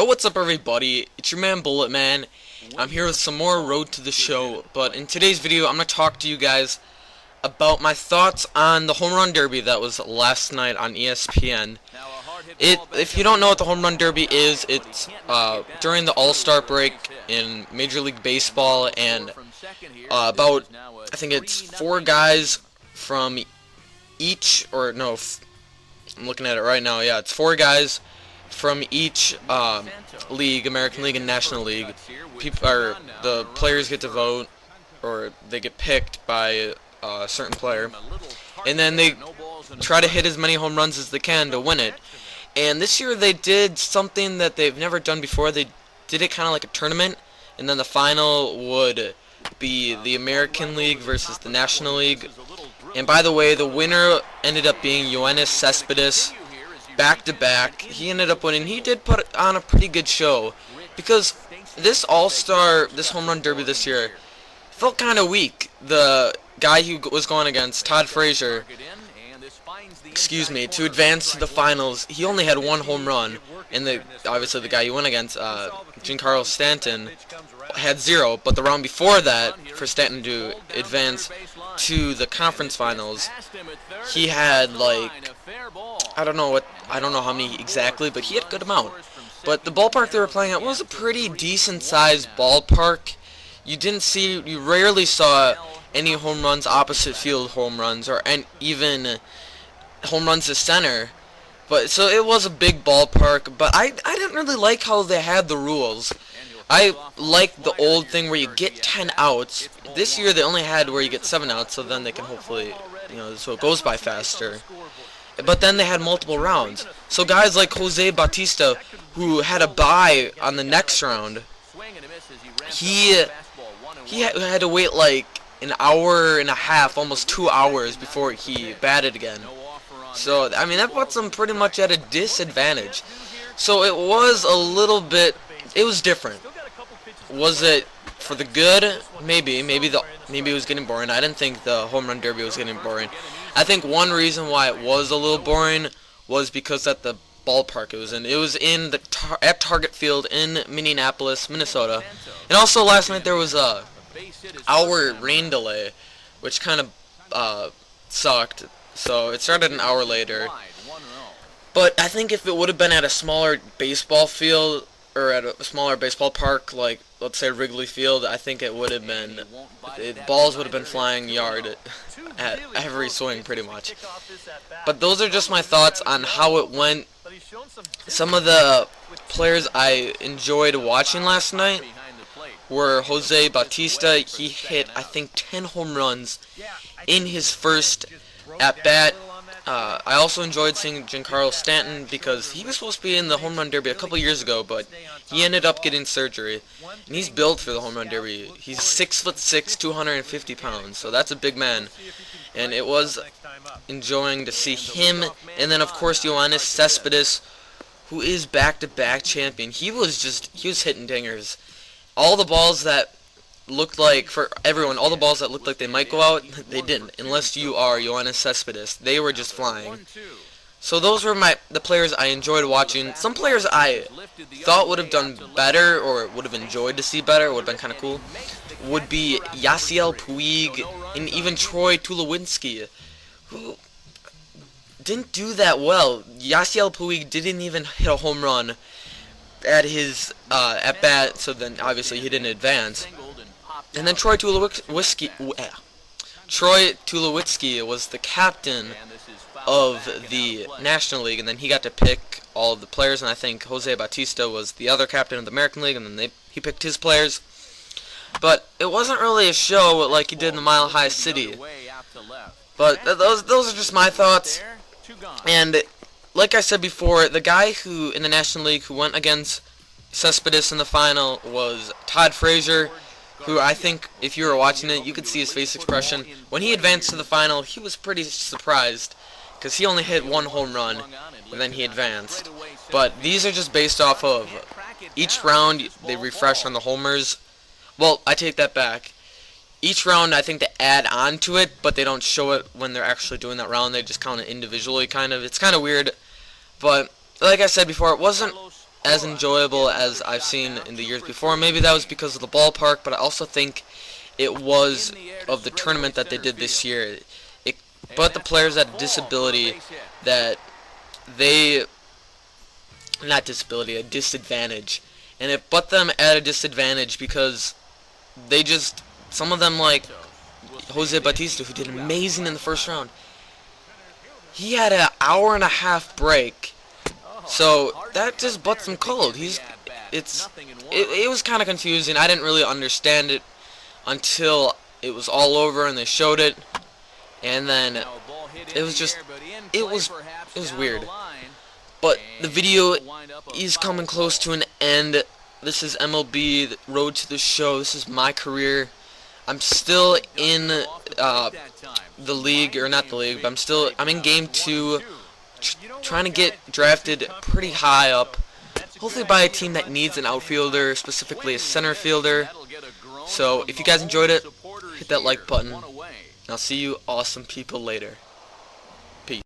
Yo, what's up everybody? It's your man Bullet Man. I'm here with some more Road to the Show, but in today's video I'm going to talk to you guys about my thoughts on the Home Run Derby that was last night on ESPN. If you don't know what the Home Run Derby is, it's during the All-Star break in Major League Baseball, and about, I think it's 4 guys from each, or no, I'm looking at it right now, yeah, it's 4 guys from each league, American League and National League. The players get to vote, or they get picked by a certain player, and then they try to hit as many home runs as they can to win it. And this year they did something that they've never done before. They did it kind of like a tournament, and then the final would be the American League versus the National League. And by the way, the winner ended up being Cespedes, back-to-back. He ended up winning. He did put on a pretty good show, because this Home Run Derby this year felt kind of weak. The guy who was going against, Frazier, to advance to the finals, he only had 1 home run, and obviously the guy he went against, Stanton, had 0. But the round before that, for Stanton to advance to the conference finals, he had like, I don't know how many exactly, but he had a good amount. But the ballpark they were playing at was a pretty decent sized ballpark. You rarely saw any home runs, opposite field home runs, or even home runs to center. But so it was a big ballpark, but I didn't really like how they had the rules. I like the old thing where you get 10 outs. This year they only had where you get 7 outs, so then they can hopefully, so it goes by faster. But then they had multiple rounds. So guys like Jose Bautista, who had a bye on the next round, he had to wait like an hour and a half, almost 2 hours before he batted again. So, I mean, that puts him pretty much at a disadvantage. So it was a little bit, it was different. Was it for the good? Maybe it was getting boring. I didn't think the Home Run Derby was getting boring. I think one reason why it was a little boring was because at the ballpark it was in at Target Field in Minneapolis, Minnesota. And also last night there was a hour rain delay, which kind of sucked. So it started an hour later. But I think if it would have been at a smaller baseball field, or at a smaller baseball park, like let's say Wrigley Field, I think it would have been, balls would have been flying yard at every swing pretty much. But those are just my thoughts on how it went. Some of the players I enjoyed watching last night were Jose Bautista. He hit, I think, 10 home runs in his first at-bat. I also enjoyed seeing Stanton, because he was supposed to be in the Home Run Derby a couple years ago, but he ended up getting surgery, and he's built for the Home Run Derby. He's 6'6", 250 pounds, so that's a big man, and it was enjoying to see him. And then of course Cespedes, who is back-to-back champion. He was hitting dingers. All the balls that looked like, for everyone, all the balls that looked like they might go out, they didn't, unless you are Cespedes. They were just flying. So those were the players I enjoyed watching. Some players I thought would have done better, or would have enjoyed to see better, would have been kind of cool, would be Puig and even Troy Tulowitzki, who didn't do that well. Puig didn't even hit a home run at his at-bat, so then obviously he didn't advance. And then Troy Tulowitzki was the captain of the National League, and then he got to pick all of the players, and I think Jose Bautista was the other captain of the American League, and then he picked his players. But it wasn't really a show like he did in the Mile High City. But those are just my thoughts. And like I said before, the guy who in the National League who went against Cespedes in the final was Frazier, who I think if you were watching it, you could see his face expression. When he advanced to the final, he was pretty surprised, because he only hit 1 home run, and then he advanced. But these are just based off of each round they refresh on the homers. Well, I take that back. Each round, I think they add on to it, but they don't show it when they're actually doing that round. They just count it individually, kind of. It's kind of weird. But like I said before, it wasn't as enjoyable as I've seen in the years before. Maybe that was because of the ballpark, but I also think it was of the tournament that they did this year. But the players had a disability that they, not disability, a disadvantage. And it put them at a disadvantage because they just, some of them like Jose Bautista, who did amazing in the first round, he had an hour and a half break. So that just butts him cold. It was kind of confusing. I didn't really understand it until it was all over and they showed it. And then it was weird. But the video is coming close to an end. This is MLB, the road to the show. This is my career. I'm still in the league, or not the league, but I'm in game 2, trying to get drafted pretty high up. Hopefully by a team that needs an outfielder, specifically a center fielder. So if you guys enjoyed it, hit that like button. And I'll see you awesome people later.